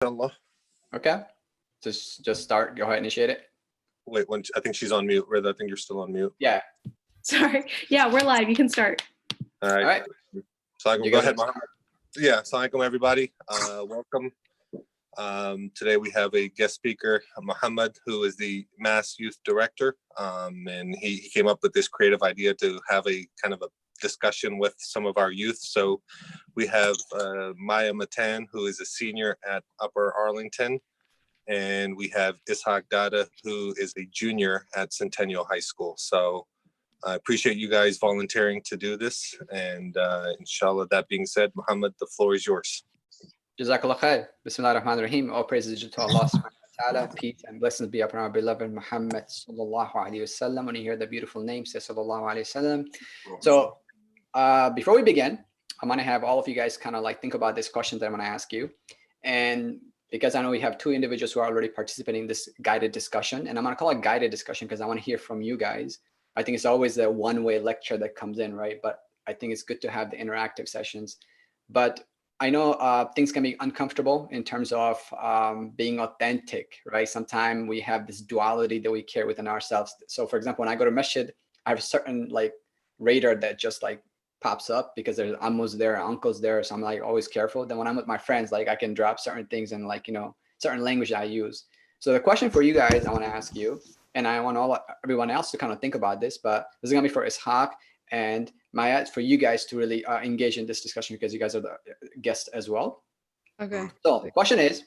inshallah. Okay. Just start. Go ahead, initiate it. Wait, I think she's on mute. Reza, I think you're still on mute. Yeah. Sorry. Yeah, we're live. You can start. All right. All right. So go ahead, Mohammed. Yeah, assalamu alaikum, everybody. Welcome. Today we have a guest speaker, Mohammed, who is the Mass Youth Director. And he came up with this creative idea to have a kind of a discussion with some of our youth. So we have Maya Matan, who is a senior at Upper Arlington. And we have Ishaq Dada, who is a junior at Centennial High School. So I appreciate you guys volunteering to do this. And inshallah, that being said, Mohammed, the floor is yours. Jazakallah khair. Bismillah ar-Rahman ar-Rahim. All praises due to Allah subhanahu wa ta'ala. Peace and blessings be upon our beloved Muhammad sallallahu alayhi wa sallam. When you hear the beautiful name, say sallallahu alayhi wa sallam. So before we begin, I'm going to have all of you guys kind of like think about this question that I'm going to ask you. And because I know we have two individuals who are already participating in this guided discussion, and I'm going to call it guided discussion because I want to hear from you guys. I think it's always a one-way lecture that comes in, right? But I think it's good to have the interactive sessions. But I know things can be uncomfortable in terms of being authentic, right? Sometimes we have this duality that we carry within ourselves. So for example, when I go to masjid, I have a certain like radar that just like pops up because there's ammos there, uncles there. So I'm like always careful. Then when I'm with my friends, like I can drop certain things and like, you know, certain language I use. So the question for you guys, I want to ask you, and I want everyone else to kind of think about this, but this is going to be for Ishaq and Maya, for you guys to really engage in this discussion because you guys are the guests as well. Okay. So the question is,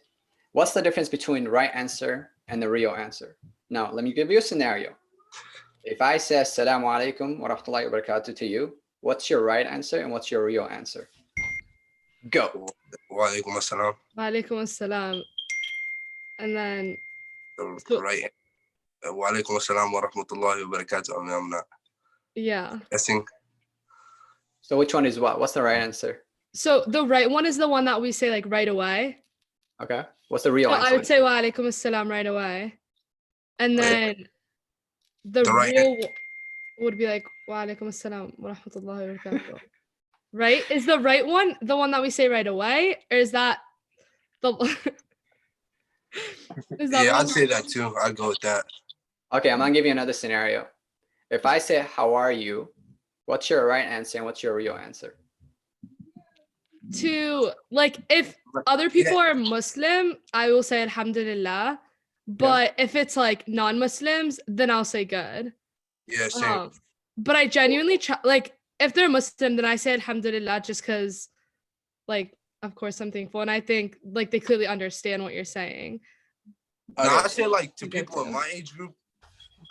what's the difference between right answer and the real answer? Now, let me give you a scenario. If I say Assalamu alaikum wa rahmatullahi wa barakatuh to you, what's your right answer and what's your real answer? Go. Wa alaikum assalam. Wa alaikum assalam. And then Right. Wa alaikum assalam wa rahmatullahi wa barakatuh. I mean, I'm not guessing. So which one is what? What's the right answer? So the right one is the one that we say like right away. Okay. What's the real answer? I would say wa alaikum assalam right away. And then the right real would be like wa alaikum assalam wa rahmatullahi wa barakatuh. Right? Is the right one the one that we say right away? Or is that the I'd say that too. I'd go with that. Okay, I'm gonna give you another scenario. If I say how are you, what's your right answer and what's your real answer? To like if other people are Muslim, I will say alhamdulillah. But if it's like non-Muslims, then I'll say good. Yeah, same. But I genuinely like if they're Muslim, then I say alhamdulillah just because like of course I'm thankful. And I think like they clearly understand what you're saying. No, I say like to people in my age group,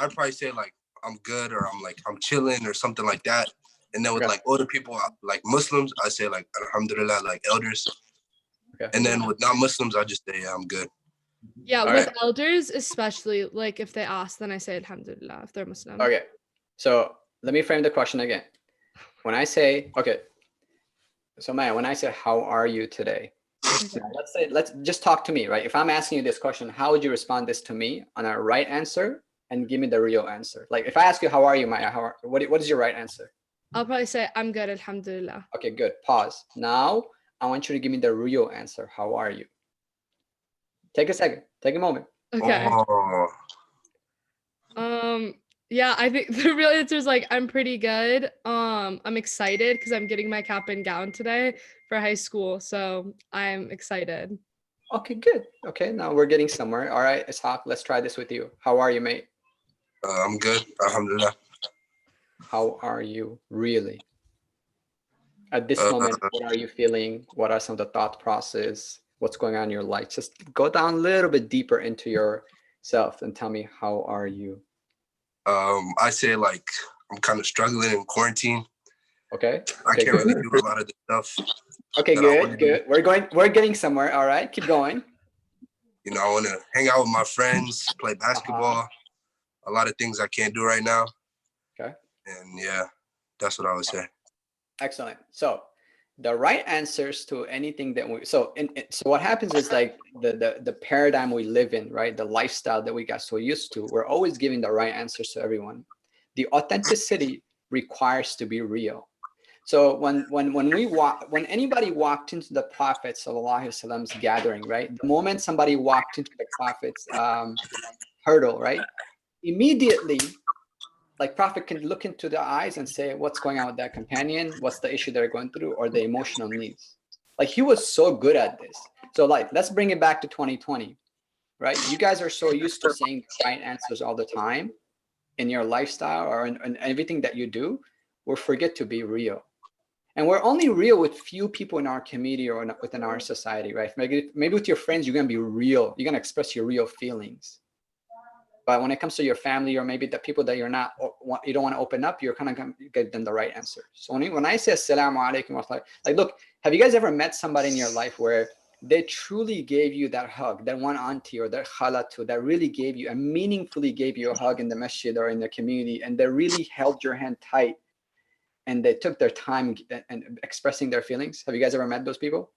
I'd probably say like I'm good or I'm chilling or something like that. And then with like older people, like Muslims, I say like alhamdulillah, like elders. Okay. And then with non-Muslims, I just say I'm good. Yeah, with elders, especially like if they ask, then I say alhamdulillah if they're Muslim. Okay, so let me frame the question again. When I say, so Maya, when I say how are you today? Let's just talk to me, right? If I'm asking you this question, how would you respond this to me on a right answer and give me the real answer? Like if I ask you how are you, Maya, what is your right answer? I'll probably say I'm good, alhamdulillah. Okay, good. Pause. Now I want you to give me the real answer. How are you? Take a second. Take a moment. Okay. Yeah, I think the real answer is like I'm pretty good. I'm excited because I'm getting my cap and gown today for high school, so I'm excited. Okay, good. Okay, now we're getting somewhere. All right, Ishaq, let's try this with you. How are you, mate? I'm good, alhamdulillah. How are you really? At this moment, what are you feeling? What are some of the thought process? What's going on in your life? Just go down a little bit deeper into yourself and tell me, how are you? I say like I'm kind of struggling in quarantine. Okay. I can't really do a lot of the stuff. Okay, good. We're getting somewhere. All right, keep going. You know, I want to hang out with my friends, play basketball. A lot of things I can't do right now. Okay. And yeah, that's what I would say. Excellent. So the right answers to anything that so what happens is like the paradigm we live in, right? The lifestyle that we got so used to, we're always giving the right answers to everyone. The authenticity requires to be real. So when anybody walked into the Prophet sallallahu alaihi wasallam's gathering, right? The moment somebody walked into the Prophet's hurdle, right? Immediately, like Prophet can look into the eyes and say, what's going on with that companion? What's the issue they're going through, or the emotional needs? Like, he was so good at this. So like, let's bring it back to 2020, right? You guys are so used to saying the right answers all the time in your lifestyle or in everything that you do, we forget to be real. And we're only real with few people in our community or within our society, right? Maybe with your friends, you're gonna be real. You're gonna express your real feelings. But when it comes to your family or maybe the people that you don't want to open up, you're kind of gonna get them the right answer. So when I say assalamu alaikum, like, look, have you guys ever met somebody in your life where they truly gave you that hug, that one auntie or that khalatu that really gave you and meaningfully gave you a hug in the masjid or in the community, and they really held your hand tight and they took their time and expressing their feelings? Have you guys ever met those people?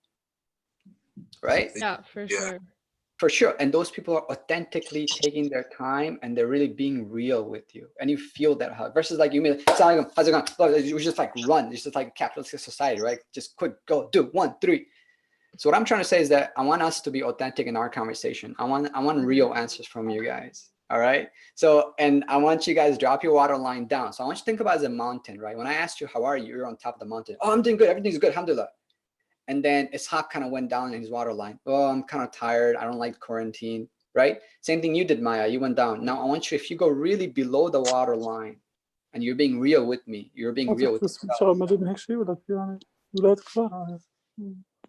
Right? Yeah, for sure. For sure. And those people are authentically taking their time and they're really being real with you. And you feel that hug versus like you mean, how's it going? You just like run. It's just like a capitalistic society, right? Just quick, go, do 1, 3. So what I'm trying to say is that I want us to be authentic in our conversation. I want real answers from you guys. All right. So, and I want you guys to drop your water line down. So I want you to think about it as a mountain, right? When I asked you, how are you? You're on top of the mountain. Oh, I'm doing good. Everything's good. Alhamdulillah. And then Ishaq kind of went down in his water line. Oh, I'm kind of tired. I don't like quarantine, right? Same thing you did, Maya. You went down. Now I want you, if you go really below the water line and you're being real with me, you're being real with yourself.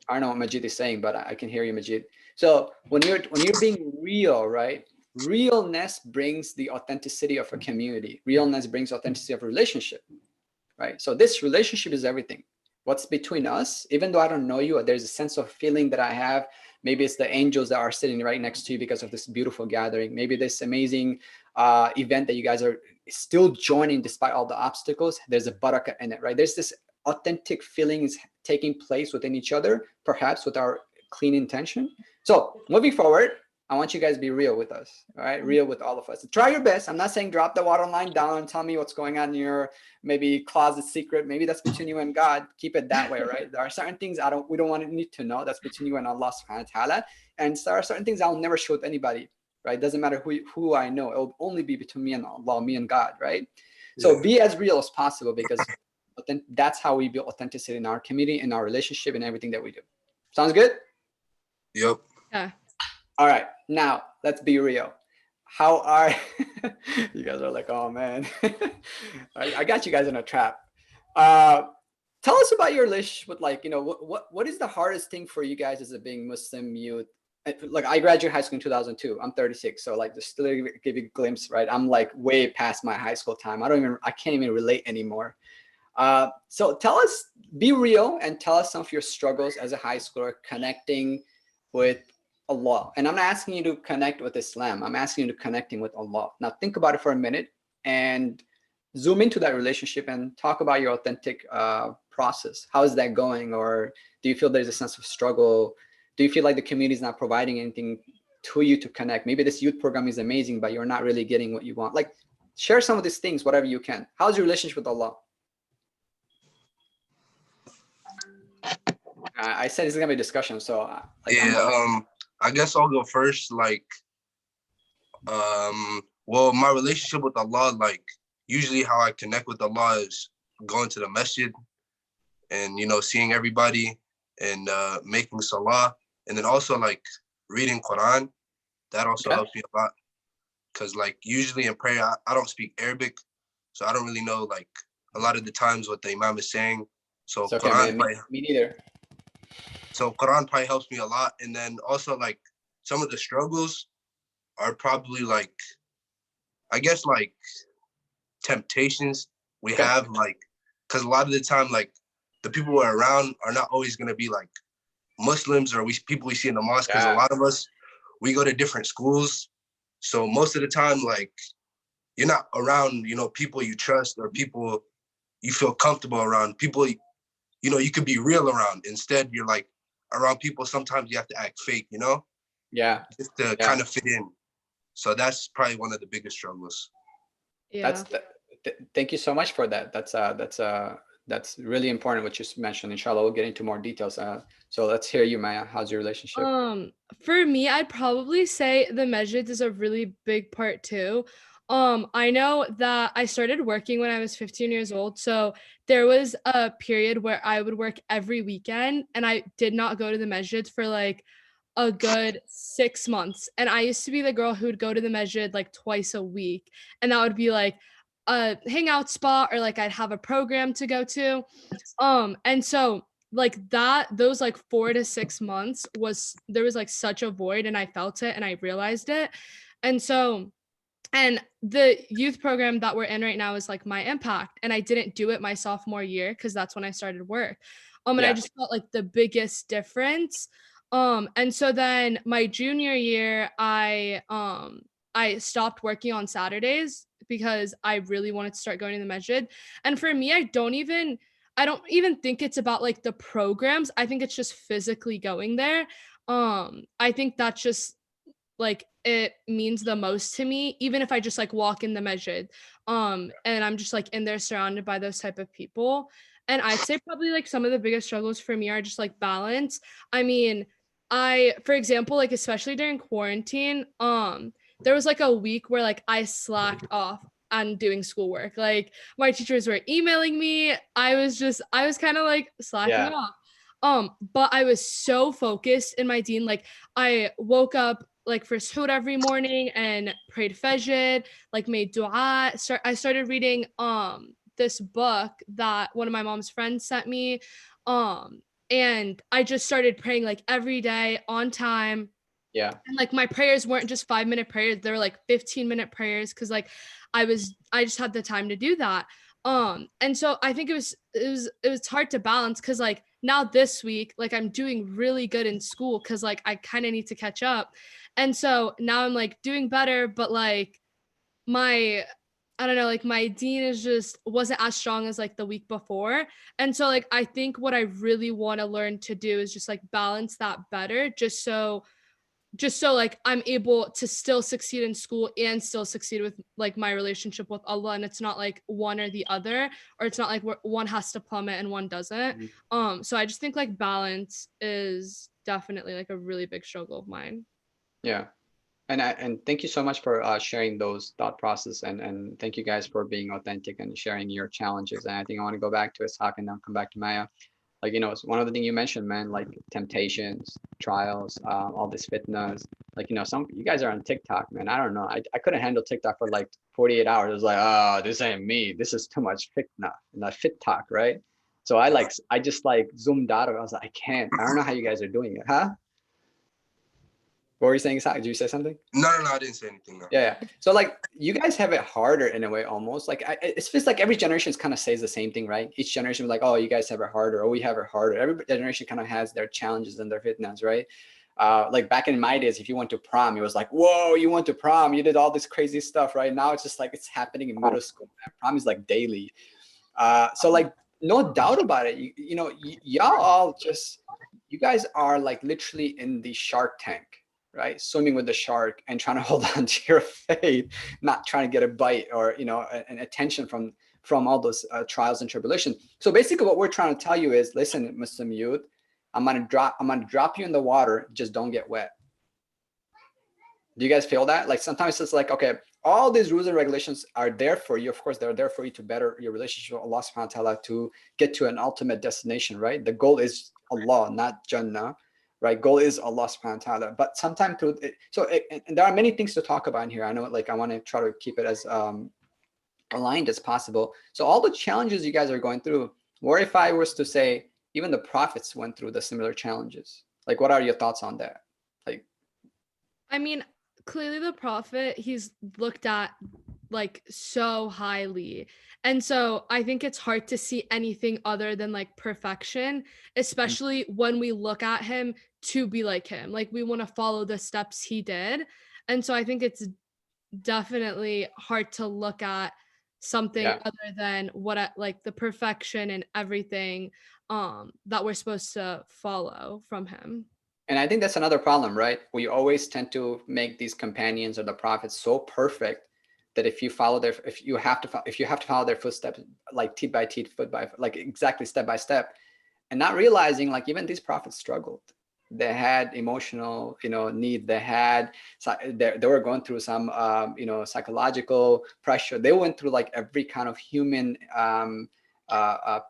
I don't know what Majid is saying, but I can hear you, Majid. So when you're being real, right? Realness brings the authenticity of a community. Realness brings authenticity of a relationship, right? So this relationship is everything. What's between us, even though I don't know you, there's a sense of feeling that I have. Maybe it's the angels that are sitting right next to you because of this beautiful gathering. Maybe this amazing event that you guys are still joining despite all the obstacles. There's a barakah in it, right? There's this authentic feelings taking place within each other, perhaps with our clean intention. So moving forward, I want you guys to be real with us, all right? Real with all of us. Try your best. I'm not saying drop the water line down and tell me what's going on in your maybe closet secret. Maybe that's between you and God. Keep it that way, right? There are certain things we don't want to need to know. That's between you and Allah subhanahu wa ta'ala. And there are certain things I'll never show with anybody, right? Doesn't matter who I know. It will only be between me and Allah, me and God, right? So be as real as possible, because that's how we build authenticity in our community, in our relationship, and everything that we do. Sounds good? Yep. Yeah. All right, now let's be real. How are you guys are like, oh man, I got you guys in a trap. Tell us about your relationship with, like, you know, what is the hardest thing for you guys as a being Muslim youth? Like, I graduated high school in 2002. I'm 36, so like, just to give you a glimpse, right? I'm like way past my high school time. I can't even relate anymore. So tell us, be real, and tell us some of your struggles as a high schooler connecting with Allah. And I'm not asking you to connect with Islam. I'm asking you to connecting with Allah. Now think about it for a minute and zoom into that relationship and talk about your authentic process. How is that going? Or do you feel there's a sense of struggle? Do you feel like the community is not providing anything to you to connect? Maybe this youth program is amazing, but you're not really getting what you want. Like, share some of these things, whatever you can. How's your relationship with Allah? I said it's gonna be a discussion, so like, I guess I'll go first. Like, well, my relationship with Allah, like, usually how I connect with Allah is going to the masjid and, you know, seeing everybody and making salah, and then also like reading Quran. That also helps me a lot, because like usually in prayer I don't speak Arabic, so I don't really know like a lot of the times what the Imam is saying. So okay, Quran, man, me neither. So Quran probably helps me a lot. And then also like some of the struggles are probably like, I guess like temptations we have, like, because a lot of the time, like, the people who are around are not always going to be like Muslims or people we see in the mosque, because a lot of us, we go to different schools. So most of the time, like, you're not around, you know, people you trust or people you feel comfortable around. People, you know, you could be real around. Instead, you're like around people, sometimes you have to act fake, you know? Yeah. Just to kind of fit in. So that's probably one of the biggest struggles. Yeah. Thank you so much for that. That's That's really important what you mentioned. Inshallah, we'll get into more details. So let's hear you, Maya. How's your relationship? For me, I'd probably say the masjid is a really big part too. I know that I started working when I was 15 years old. So there was a period where I would work every weekend and I did not go to the masjid for like a good 6 months. And I used to be the girl who would go to the masjid like twice a week. And that would be like a hangout spot or like I'd have a program to go to. And so like that, those like 4 to 6 months there was like such a void and I felt it and I realized it. And so, and the youth program that we're in right now is like my impact. And I didn't do it my sophomore year because that's when I started work. And I just felt like the biggest difference. And so then my junior year, I stopped working on Saturdays because I really wanted to start going to the masjid. And for me, I don't even think it's about like the programs. I think it's just physically going there. I think that's just like it means the most to me, even if I just like walk in the masjid and I'm just like in there surrounded by those type of people. And I'd say probably like some of the biggest struggles for me are just like balance. I mean, for example, like especially during quarantine, there was like a week where like I slacked off on doing schoolwork. Like my teachers were emailing me. I was kind of like slacking off. But I was so focused in my deen. Like I woke up like for suhoor every morning and prayed fajr, like made dua. I started reading this book that one of my mom's friends sent me. And I just started praying like every day on time. Yeah. And like my prayers weren't just 5-minute prayers, they were like 15-minute prayers because like I just had the time to do that. And so I think it was hard to balance because like now this week, like I'm doing really good in school because like I kind of need to catch up. And so now I'm like doing better, but like I don't know, like my deen is just wasn't as strong as like the week before. And so like I think what I really want to learn to do is just like balance that better, just so like I'm able to still succeed in school and still succeed with like my relationship with Allah. And it's not like one or the other, or it's not like one has to plummet and one doesn't. So I just think like balance is definitely like a really big struggle of mine. Yeah. And thank you so much for sharing those thought process, and thank you guys for being authentic and sharing your challenges. And I think I want to go back to Ishaq and then come back to Maya. Like, it's one of the things you mentioned, man, like temptations, trials, all this fitnas. Like, some you guys are on TikTok, man. I don't know. I couldn't handle TikTok for like 48 hours. It was like, oh, this ain't me. This is too much fitna and that fit talk, right? So I just like zoomed out of it. I was like, I can't. I don't know how you guys are doing it, huh? What were you saying, Ishaq? Did you say something? No, I didn't say anything. No. Yeah. So like you guys have it harder in a way, almost like it feels like every generation kind of says the same thing, right? Each generation was like, oh, you guys have it harder, or we have it harder. Every generation kind of has their challenges and their fitnas, right? Like back in my days, if you went to prom, it was like, whoa, you went to prom, you did all this crazy stuff, right? Now it's just like it's happening in middle school. Man. Prom is like daily. So like no doubt about it. Y'all all you guys are like literally in the Shark Tank. Right, swimming with the shark and trying to hold on to your faith, not trying to get a bite or an attention from all those trials and tribulations. So basically, what we're trying to tell you is, listen, Muslim youth, I'm gonna drop you in the water. Just don't get wet. Do you guys feel that? Like sometimes it's like, okay, all these rules and regulations are there for you. Of course, they're there for you to better your relationship with Allah subhanahu wa ta'ala, to get to an ultimate destination, right? The goal is Allah, not Jannah. Right, goal is Allah subhanahu wa ta'ala. But sometimes and there are many things to talk about in here. I know, like I want to try to keep it as aligned as possible. So all the challenges you guys are going through, or if I was to say, even the prophets went through the similar challenges. Like, what are your thoughts on that? Like, I mean, clearly the prophet, he's looked at like so highly. And so I think it's hard to see anything other than like perfection, especially when we look at him to be like him. Like we want to follow the steps he did. And so I think it's definitely hard to look at something other than like the perfection and everything that we're supposed to follow from him. And I think that's another problem, right? We always tend to make these companions or the prophets so perfect that if you follow their, if you have to follow their footsteps, like teeth by teeth, foot by foot, like exactly step by step, and not realizing like even these prophets struggled. They had emotional, need. They had, they were going through some, psychological pressure. They went through like every kind of human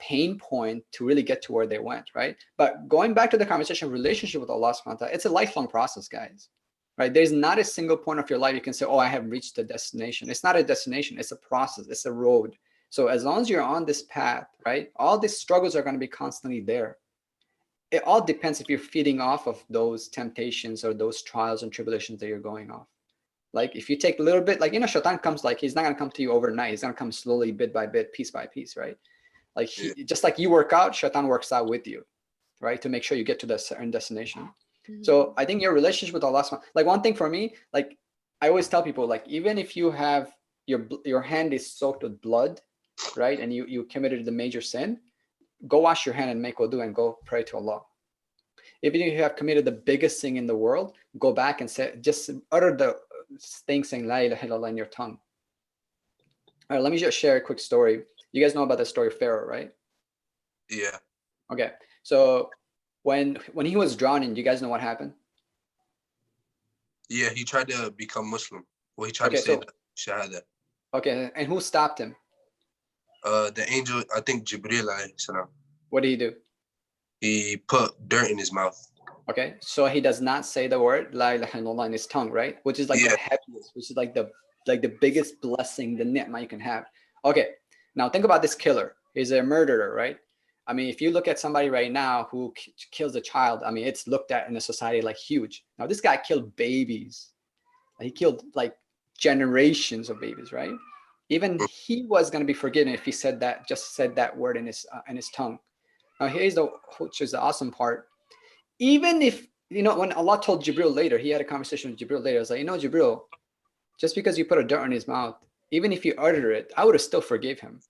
pain point to really get to where they went, right? But going back to the conversation of relationship with Allah subhanahu wa ta'ala, it's a lifelong process, guys, right? There's not a single point of your life you can say, oh, I have reached a destination. It's not a destination. It's a process. It's a road. So as long as you're on this path, right, all these struggles are going to be constantly there. It all depends if you're feeding off of those temptations or those trials and tribulations that you're going off. Like if you take a little bit, like, Shaitan comes, like, he's not going to come to you overnight. He's going to come slowly, bit by bit, piece by piece, right? Like just like you work out, Shaitan works out with you, right? To make sure you get to that certain destination. So I think your relationship with Allah, like one thing for me, like I always tell people, like, even if you have your hand is soaked with blood, right? And you committed the major sin, go wash your hand and make wudu and go pray to Allah. Even if you have committed the biggest sin in the world, go back and say, just utter the thing saying La ilaha illallah in your tongue. All right, let me just share a quick story. You guys know about the story of Pharaoh, right? Yeah. Okay. So when he was drowning, do you guys know what happened? Yeah, he tried to become Muslim. Well, he tried to say Shahada. Okay, and who stopped him? The angel, I think Jibril alayhi salam. What did he do? He put dirt in his mouth. Okay, so he does not say the word La ilaha illallah in his tongue, right? Which is like the heaviest, which is like the biggest blessing, the ni'mah you can have. Okay, now think about this killer. He's a murderer, right? I mean, if you look at somebody right now who kills a child, I mean, it's looked at in a society like huge. Now, this guy killed babies. He killed like generations of babies, right? Even he was going to be forgiven if he said that word in his tongue. Now, which is the awesome part. Even if, when Allah told Jibril later, he had a conversation with Jibril later. I was like, Jibril, just because you put a dirt in his mouth, even if you utter it, I would have still forgive him.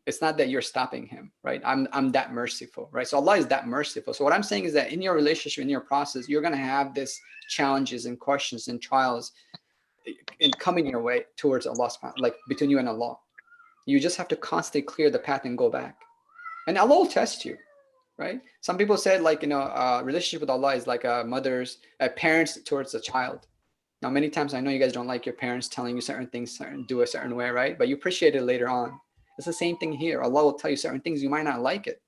It's not that you're stopping him, right? I'm that merciful, right? So Allah is that merciful. So what I'm saying is that in your relationship, in your process, you're going to have this challenges and questions and trials in coming your way towards Allah, like between you and Allah. You just have to constantly clear the path and go back. And Allah will test you, right? Some people said, like, relationship with Allah is like a parents towards a child. Now, many times I know you guys don't like your parents telling you certain things, do a certain way, right? But you appreciate it later on. It's the same thing here. Allah will tell you certain things, you might not like it.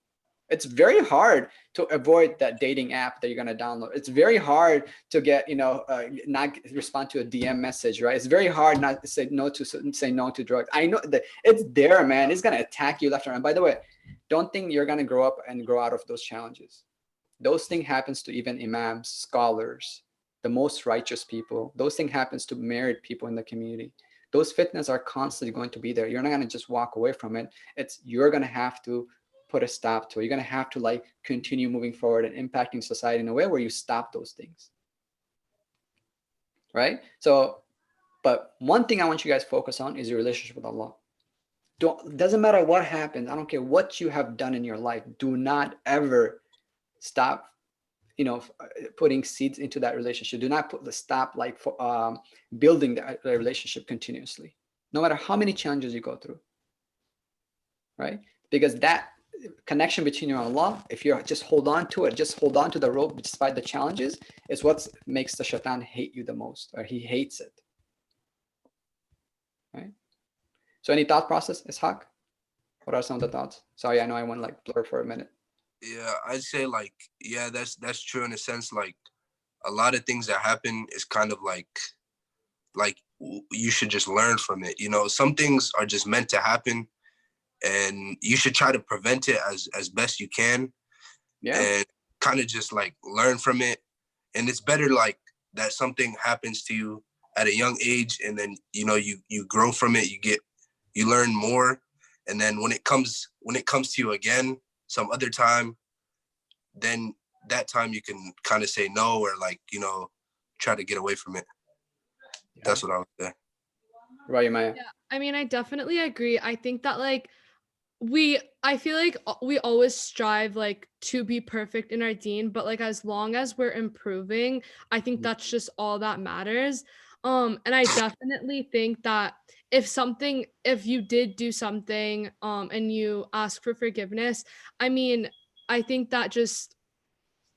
It's very hard to avoid that dating app that you're going to download. It's very hard to get, not respond to a DM message, right? It's very hard not to say no to drugs. I know that it's there, man. It's going to attack you left and right. By the way, don't think you're going to grow up and grow out of those challenges. Those things happens to even imams, scholars, the most righteous people. Those things happens to married people in the community. Those fitnas are constantly going to be there. You're not going to just walk away from it. You're going to have to put a stop to it. You're going to have to like continue moving forward and impacting society in a way where you stop those things. Right? So, but one thing I want you guys to focus on is your relationship with Allah. Doesn't matter what happens. I don't care what you have done in your life. Do not ever stop, putting seeds into that relationship. Do not stop building that relationship continuously, no matter how many challenges you go through. Right? Because that connection between you and Allah, if you just hold on to it, just hold on to the rope despite the challenges, is what makes the shaitan hate you the most, or he hates it. Right? So any thought process, Ishaq? What are some of the thoughts? Sorry, I know I went like blur for a minute. Yeah, I'd say like, yeah, that's true in a sense. Like a lot of things that happen is kind of like you should just learn from it. Some things are just meant to happen, and you should try to prevent it as best you can. Yeah. And kind of just like learn from it. And it's better like that something happens to you at a young age, and then you grow from it, you learn more, and then when it comes to you again some other time, then that time you can kind of say no, or like try to get away from it. Yeah. That's what I would say. Right, Maya? Yeah, I mean, I definitely agree. I think that I feel like we always strive like to be perfect in our deen, but like as long as we're improving, I think that's just all that matters. And I definitely think that if you did do something, and you ask for forgiveness, I mean, I think that just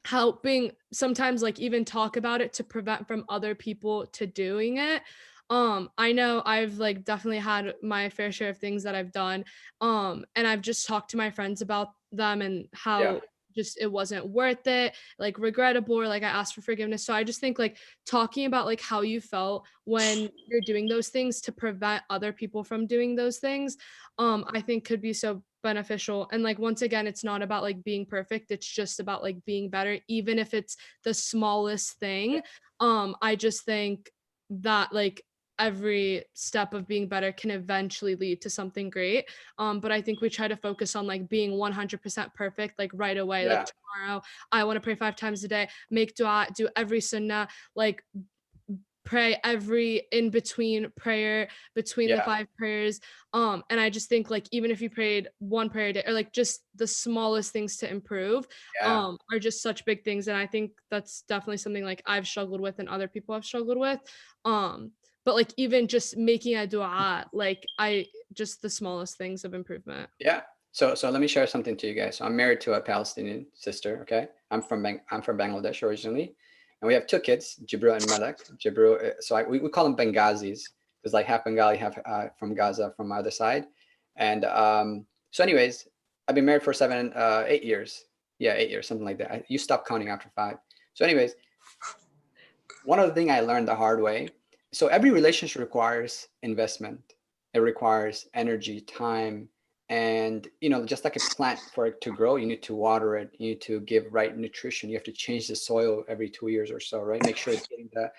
helping sometimes like even talk about it to prevent from other people to doing it. I know I've like definitely had my fair share of things that I've done, and I've just talked to my friends about them and Yeah. how just it wasn't worth it, like regrettable, or like I asked for forgiveness. So I just think like talking about like how you felt when you're doing those things to prevent other people from doing those things, I think could be so beneficial. And like once again, it's not about like being perfect, it's just about like being better, even if it's the smallest thing. I just think that like every step of being better can eventually lead to something great. But I think we try to focus on like being 100% perfect like right away. Yeah. Like tomorrow I want to pray 5 times a day, make dua, do every sunnah, like pray every in between prayer between the Yeah. 5 prayers. And I just think like even if you prayed one prayer a day, or like just the smallest things to improve, Yeah. are just such big things. And I think that's definitely something like I've struggled with and other people have struggled with. But like even just making a dua, like I just the smallest things of improvement. Yeah. So let me share something to you guys. So I'm married to a Palestinian sister. Okay. I'm from Bangladesh originally, and we have 2 kids, Jibril and Malak. Jibril, we call them Benghazis because like half Bengali, half from Gaza from my other side. And so anyways, I've been married for 8 years. Yeah, 8 years, something like that. You stop counting after 5. So anyways, one of the things I learned the hard way. So every relationship requires investment. It requires energy, time, and just like a plant, for it to grow, you need to water it. You need to give right nutrition. You have to change the soil every 2 years or so, right? Make sure it's getting the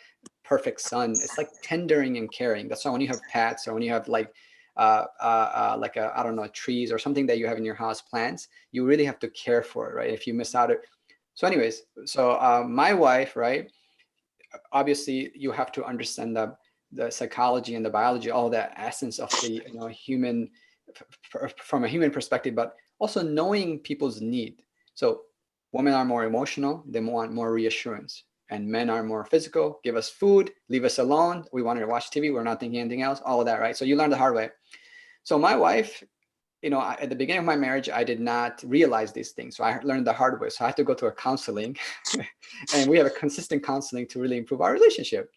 perfect sun. It's like tendering and caring. That's why when you have pets or when you have like I don't know, trees or something that you have in your house, plants, you really have to care for it, right? If you miss out it. So anyways, my wife, right? Obviously you have to understand the psychology and the biology, all that essence of the human from a human perspective, but also knowing people's need. So women are more emotional, they want more reassurance, and men are more physical. Give us food, leave us alone, we wanted to watch TV, we're not thinking anything else, all of that, right? So you learn the hard way. So my wife, at the beginning of my marriage, I did not realize these things. So I learned the hard way. So I had to go to a counseling and we have a consistent counseling to really improve our relationship.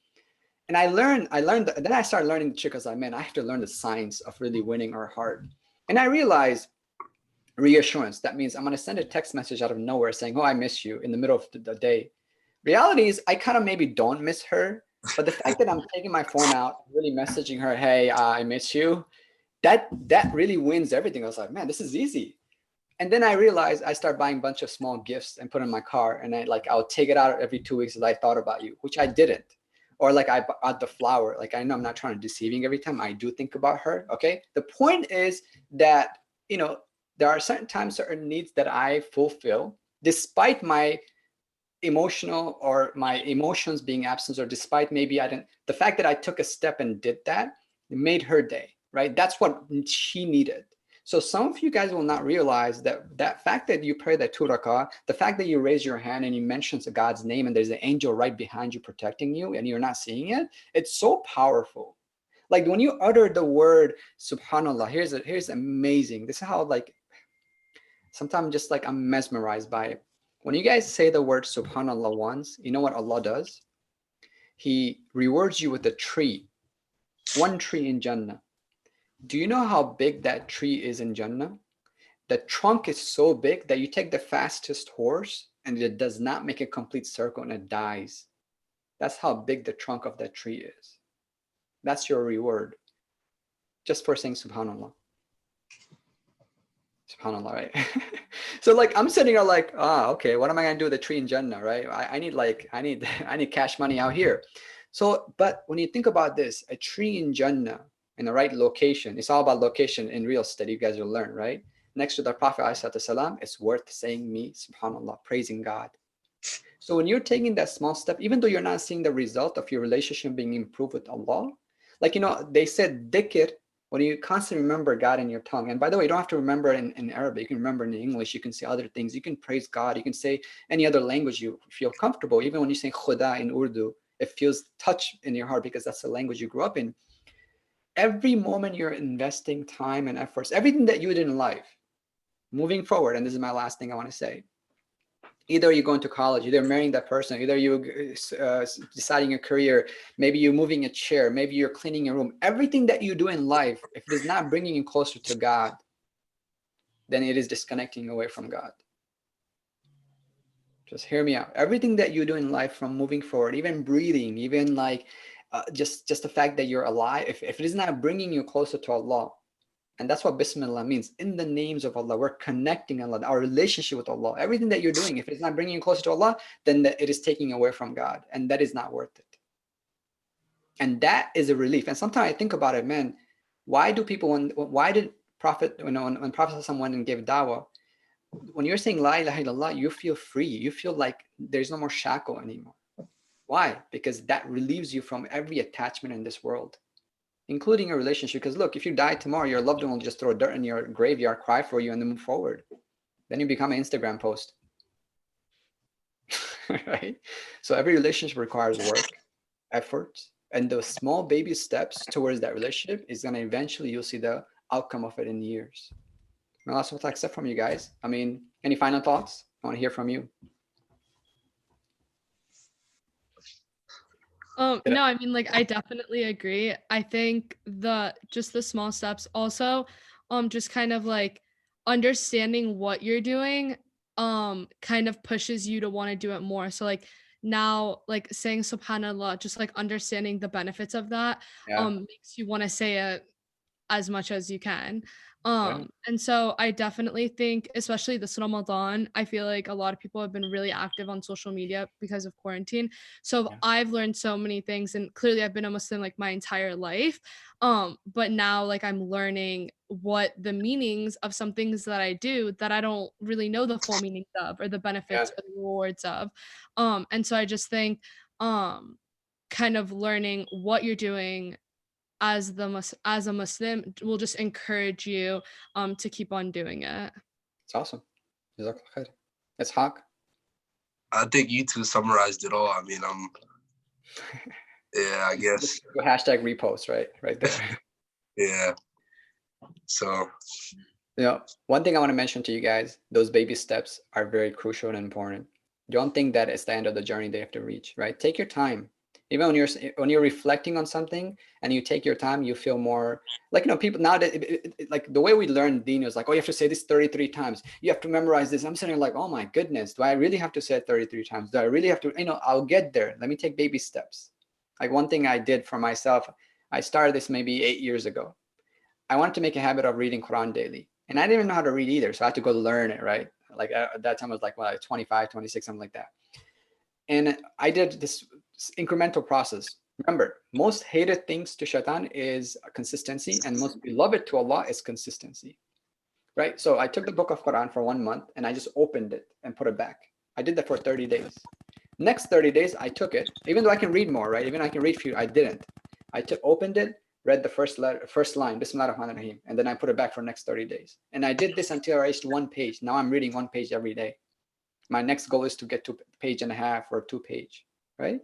And then I started learning the trick. I was like, man, I have to learn the science of really winning her heart. And I realized reassurance. That means I'm going to send a text message out of nowhere saying, oh, I miss you in the middle of the day. Reality is I kind of maybe don't miss her, but the fact that I'm taking my phone out, really messaging her, hey, I miss you, that really wins everything. I was like, man, this is easy. And then I realized I start buying a bunch of small gifts and put in my car, and I'll take it out every 2 weeks that I thought about you, which I didn't. Or like I bought the flower. Like I know I'm not trying to deceiving every time. I do think about her. Okay. The point is that there are certain times, certain needs that I fulfill despite my emotional or my emotions being absent, or despite maybe the fact that I took a step and did that, it made her day. Right? That's what she needed. So some of you guys will not realize that fact that you pray that 2 rakah, the fact that you raise your hand and you mention God's name and there's an angel right behind you protecting you and you're not seeing it, it's so powerful. Like when you utter the word subhanallah, here's amazing. This is how sometimes just like I'm mesmerized by it. When you guys say the word subhanallah once, you know what Allah does? He rewards you with a tree, one tree in Jannah. Do you know how big that tree is in Jannah? The trunk is so big that you take the fastest horse and it does not make a complete circle and it dies. That's how big the trunk of that tree is. That's your reward just for saying subhanallah. SubhanAllah, right? So like I'm sitting there like, okay, what am I gonna do with a tree in Jannah, right? I need cash money out here. So, but when you think about this, a tree in Jannah in the right location, it's all about location in real estate. You guys will learn, right? Next to the Prophet ﷺ, it's worth saying me, subhanallah, praising God. So when you're taking that small step, even though you're not seeing the result of your relationship being improved with Allah, like, they said dhikr, when you constantly remember God in your tongue. And by the way, you don't have to remember in Arabic. You can remember in English. You can say other things. You can praise God. You can say any other language you feel comfortable. Even when you say khuda in Urdu, It feels touch in your heart because that's the language you grew up in. Every moment you're investing time and efforts, everything that you did in life, moving forward, and this is my last thing I want to say, either you're going to college, either marrying that person, either you deciding a career, maybe you're moving a chair, maybe you're cleaning a room, everything that you do in life, if it is not bringing you closer to God, then it is disconnecting away from God. Just hear me out. Everything that you do in life, from moving forward, even breathing, even like just the fact that you're alive, if it is not bringing you closer to Allah, and that's what Bismillah means, in the names of Allah, we're connecting Allah, our relationship with Allah. Everything that you're doing, if it's not bringing you closer to Allah, then it is taking away from God, and that is not worth it. And that is a relief. And sometimes I think about it, man, why did Prophet, when Prophet went and gave dawah, when you're saying La ilaha illallah, you feel free. You feel like there's no more shackle anymore. Why? Because that relieves you from every attachment in this world, including a relationship. Because look, if you die tomorrow, your loved one will just throw dirt in your graveyard, cry for you, and then move forward. Then you become an Instagram post. Right? So every relationship requires work, effort, and those small baby steps towards that relationship is going to eventually, you'll see the outcome of it in years. May Allah accept from you guys. I mean, any final thoughts? I want to hear from you. No, I mean, like, I definitely agree. I think just the small steps also, just kind of like understanding what you're doing, kind of pushes you to want to do it more. So like now, like saying subhanallah, just like understanding the benefits of that, makes you want to say it as much as you can. And so I definitely think, especially this Ramadan, I feel like a lot of people have been really active on social media because of quarantine. So I've learned so many things, and clearly I've been a Muslim like my entire life. But now like I'm learning what the meanings of some things that I do that I don't really know the full meanings of, or the benefits or the rewards of. And so I just think kind of learning what you're doing as a Muslim will just encourage you to keep on doing it. It's awesome. It's Haq. I think you two summarized it all. I mean, yeah, I guess. Hashtag repost, right there. Yeah. So. One thing I want to mention to you guys, those baby steps are very crucial and important. Don't think that it's the end of the journey they have to reach, right? Take your time. Even when you're reflecting on something and you take your time, you feel more like, people now that like the way we learn Deen is like, oh, you have to say this 33 times. You have to memorize this. I'm sitting like, oh my goodness, do I really have to say it 33 times? Do I really have to, I'll get there. Let me take baby steps. Like one thing I did for myself, I started this maybe 8 years ago. I wanted to make a habit of reading Quran daily. And I didn't even know how to read either. So I had to go learn it, right? Like at that time I was like, 25, 26, something like that. And I did this incremental process. Remember, most hated things to shaitan is consistency, and most beloved to Allah is consistency, right? So I took the book of Quran for 1 month and I just opened it and put it back. I did that for 30 days. Next 30 days, I took it, even though I can read more, right? Even I can read few, I didn't. I opened it, read the first line, Bismillah ar-Rahman ar-Rahim, and then I put it back for the next 30 days. And I did this until I reached 1 page. Now I'm reading 1 page every day. My next goal is to get to 1.5 pages or 2 pages, right?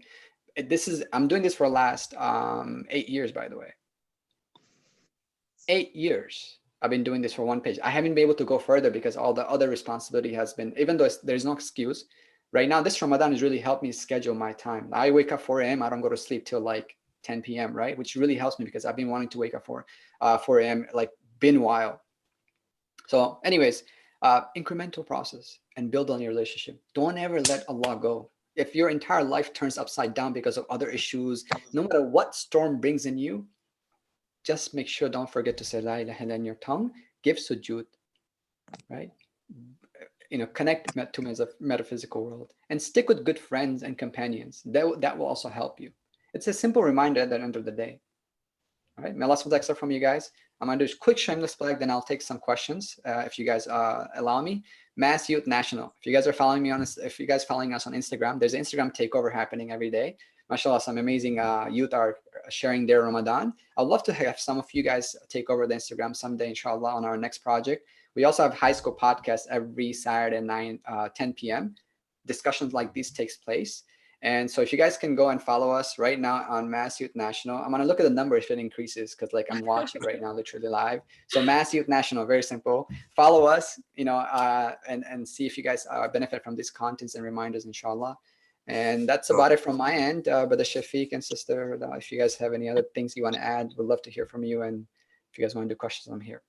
I'm doing this for the last 8 years, by the way. 8 years. I've been doing this for 1 page. I haven't been able to go further because all the other responsibility has been, even though there's no excuse. Right now, this Ramadan has really helped me schedule my time. I wake up 4 a.m. I don't go to sleep till like 10 p.m., right? Which really helps me because I've been wanting to wake up 4 a.m. like been a while. So anyways, incremental process and build on your relationship. Don't ever let Allah go. If your entire life turns upside down because of other issues, no matter what storm brings in you, just make sure, don't forget to say La ilaha illallah in your tongue, give sujood, right? Connect to the metaphysical world, and stick with good friends and companions. That will also help you. It's a simple reminder at the end of the day. All right, may Allah accept from you guys. I'm going to do a quick shameless plug, then I'll take some questions if you guys allow me. Mass Youth National. If you guys are following me us on Instagram, there's an Instagram takeover happening every day. MashaAllah, some amazing youth are sharing their Ramadan. I'd love to have some of you guys take over the Instagram someday, inshallah, on our next project. We also have high school podcasts every Saturday at 10 p.m. Discussions like these takes place. And so if you guys can go and follow us right now on Mass Youth National, I'm going to look at the number if it increases, because like I'm watching right now, literally live. So Mass Youth National, very simple. Follow us, and see if you guys benefit from these contents and reminders, inshallah. And that's about it from my end. Brother Shafiq and Sister, if you guys have any other things you want to add, we'd love to hear from you. And if you guys want to do questions, I'm here.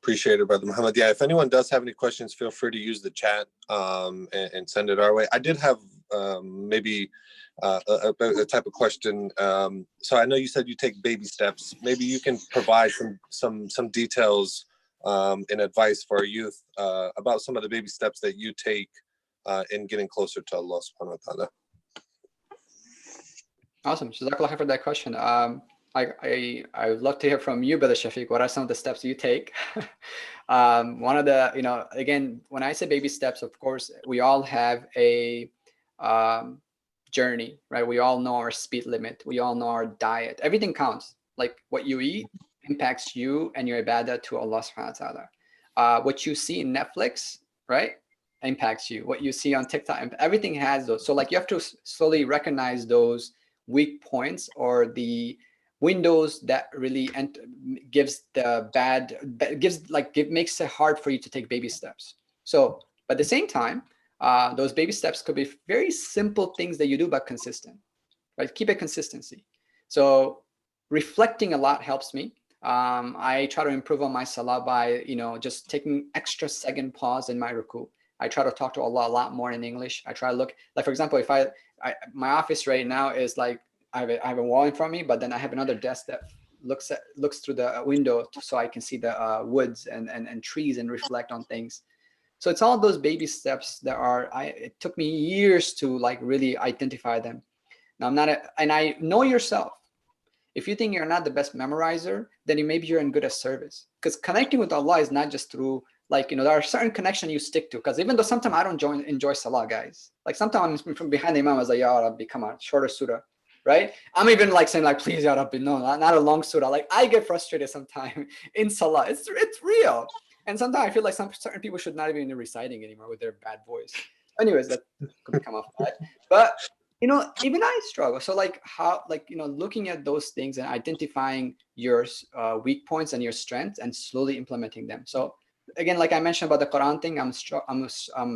Appreciate it, Brother Muhammad. Yeah, if anyone does have any questions, feel free to use the chat and send it our way. I did have maybe a type of question. So I know you said you take baby steps. Maybe you can provide some details and advice for our youth about some of the baby steps that you take in getting closer to Allah subhanahu wa ta'ala. Awesome. Jazakallah khair for that question. I would love to hear from you, Brother Shafiq. What are some of the steps you take? One of the, again, when I say baby steps, of course, we all have a journey, right? We all know our speed limit. We all know our diet. Everything counts. Like what you eat impacts you and your ibadah to Allah subhanahu wa ta'ala. What you see in Netflix, right, impacts you. What you see on TikTok, everything has those. So like you have to slowly recognize those weak points or the windows that really makes it hard for you to take baby steps. So but at the same time, those baby steps could be very simple things that you do, but consistent, right? Keep it consistency. So reflecting a lot helps me. I try to improve on my salah by, just taking extra second pause in my ruku. I try to talk to Allah a lot more in English. I try to look, like, for example, if my office right now is like, I have a wall in front of me, but then I have another desk that looks through the window so I can see the woods and trees and reflect on things. So it's all those baby steps that it took me years to like really identify them. Now and I know yourself. If you think you're not the best memorizer, then maybe you're in good at service. Because connecting with Allah is not just through there are certain connections you stick to. Because even though sometimes I don't enjoy salah, guys. Like sometimes from behind the imam, I was like, Ya Rabbi, come on, shorter surah. Right? I'm even like saying like, please, Ya Rabbi, no, not a long surah. Like I get frustrated sometimes in salah. It's real. And sometimes I feel like certain people should not even be reciting anymore with their bad voice. Anyways, that could come off bad. But even I struggle. So looking at those things and identifying your weak points and your strengths and slowly implementing them. So again, like I mentioned about the Quran thing, I'm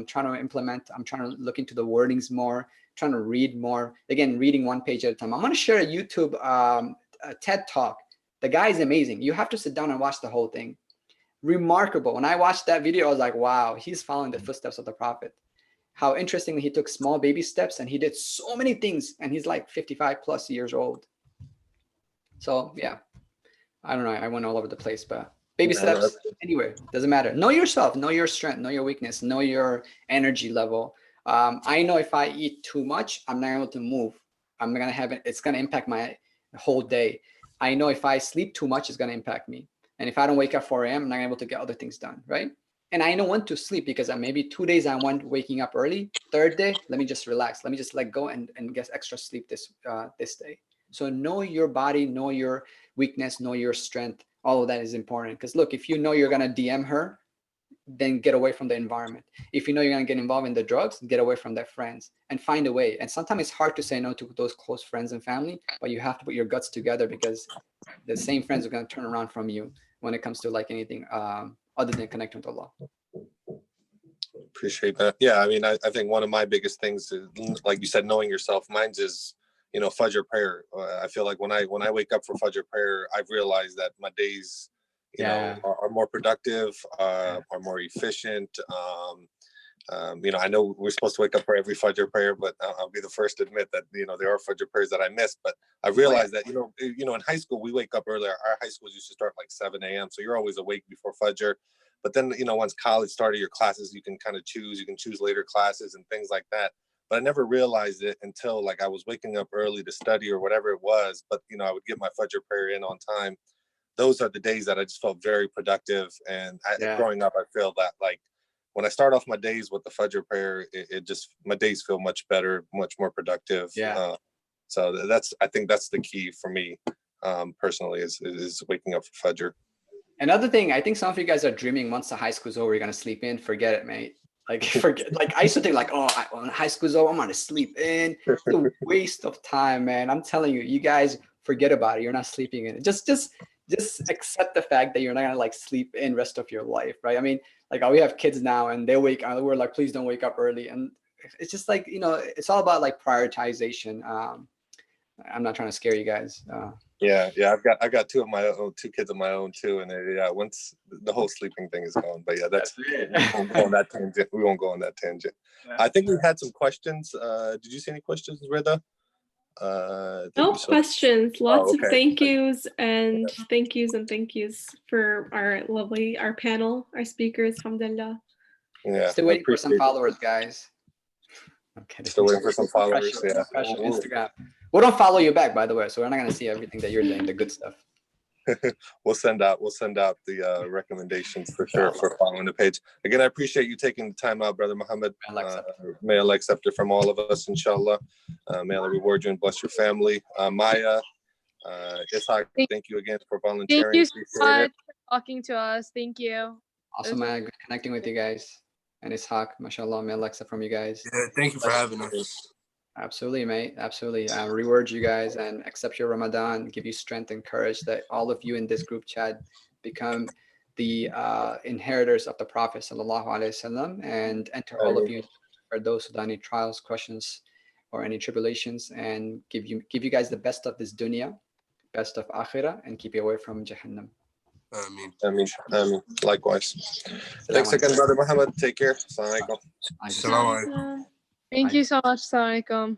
trying to implement. I'm trying to look into the wordings more. Trying to read more. Again, reading one page at a time. I'm going to share a YouTube a TED Talk. The guy is amazing. You have to sit down and watch the whole thing. Remarkable. When I watched that video, I was like, wow, he's following the footsteps of the Prophet. How interestingly, he took small baby steps and he did so many things. And he's like 55 plus years old. So yeah, I don't know. I went all over the place, but baby steps anywhere. Doesn't matter. Know yourself. Know your strength. Know your weakness. Know your energy level. I know if I eat too much, I'm not able to move. I'm going to have it. It's going to impact my whole day. I know if I sleep too much, it's going to impact me. And if I don't wake up 4 a.m., I'm not able to get other things done, right? And I know when to sleep because maybe 2 days I want waking up early. Third day, let me just relax. Let me just let go and get extra sleep this day. So know your body, know your weakness, know your strength. All of that is important. Because look, if you know you're going to DM her, then get away from the environment. If you know you're going to get involved in the drugs, get away from their friends and find a way. And sometimes it's hard to say no to those close friends and family, but you have to put your guts together because the same friends are going to turn around from you when it comes to like anything other than connecting to Allah. Appreciate that. Yeah, I mean, I think one of my biggest things is, like you said, knowing yourself. Mine's is, Fajr prayer. I feel like when I wake up for Fajr prayer, I've realized that my days are more productive, are more efficient. I know we're supposed to wake up for every Fajr prayer, but I'll be the first to admit that, there are Fajr prayers that I miss. But I realized that, in high school, we wake up earlier. Our high schools used to start like 7 a.m. So you're always awake before Fajr. But then, once college started, your classes, you can kind of choose. You can choose later classes and things like that. But I never realized it until like I was waking up early to study or whatever it was. But, I would get my Fajr prayer in on time. Those are the days that I just felt very productive. And growing up, I feel that like when I start off my days with the Fajr prayer, it just, my days feel much better, much more productive. Yeah. So I think that's the key for me personally is waking up for Fajr. Another thing, I think some of you guys are dreaming once the high school's over, you're going to sleep in. Forget it, mate. Like forget. Like I used to think like, oh, when high school's over, I'm gonna sleep in. It's a waste of time, man. I'm telling you, you guys forget about it. You're not sleeping in. Just accept the fact that you're not gonna like sleep in rest of your life, right? I mean, like we have kids now, and they wake up. We're like, please don't wake up early, and it's just like it's all about like prioritization. I'm not trying to scare you guys. Yeah, I got two kids of my own too, and once the whole sleeping thing is gone. But yeah, that's it. we won't go on that tangent. We won't go on that tangent. I think we had some questions. Did you see any questions, Rida? No questions. Lots of okay. thank yous and thank yous for our panel, our speakers. Alhamdulillah. Yeah. Still waiting for some followers, guys. I'm kidding. Still waiting for some followers. Pressure, Instagram. We don't follow you back, by the way, so we're not gonna see everything that you're doing, the good stuff. We'll send out the recommendations for sure for following the page. Again, I appreciate you taking the time out, Brother Mohammed. May Allah accept it from all of us, inshallah. May Allah reward you and bless your family. Maya, Ishaq, thank you again for volunteering. Thank you so much for talking to us. Thank you. Awesome, man. Good connecting with you guys. And Ishaq, mashallah, may Allah accept from you guys. Yeah, thank you for having us. Absolutely, mate. Absolutely. Reward you guys and accept your Ramadan, give you strength and courage that all of you in this group chat become the inheritors of the Prophet sallallahu alaihi wasallam, and enter all of you for those who have any trials, questions, or any tribulations, and give you guys the best of this dunya, best of akhirah, and keep you away from Jahannam. Ameen. Likewise. Thanks again, Brother Mohammed. Take care. Assalamu alaikum. Thank you so much. Assalamu alaikum.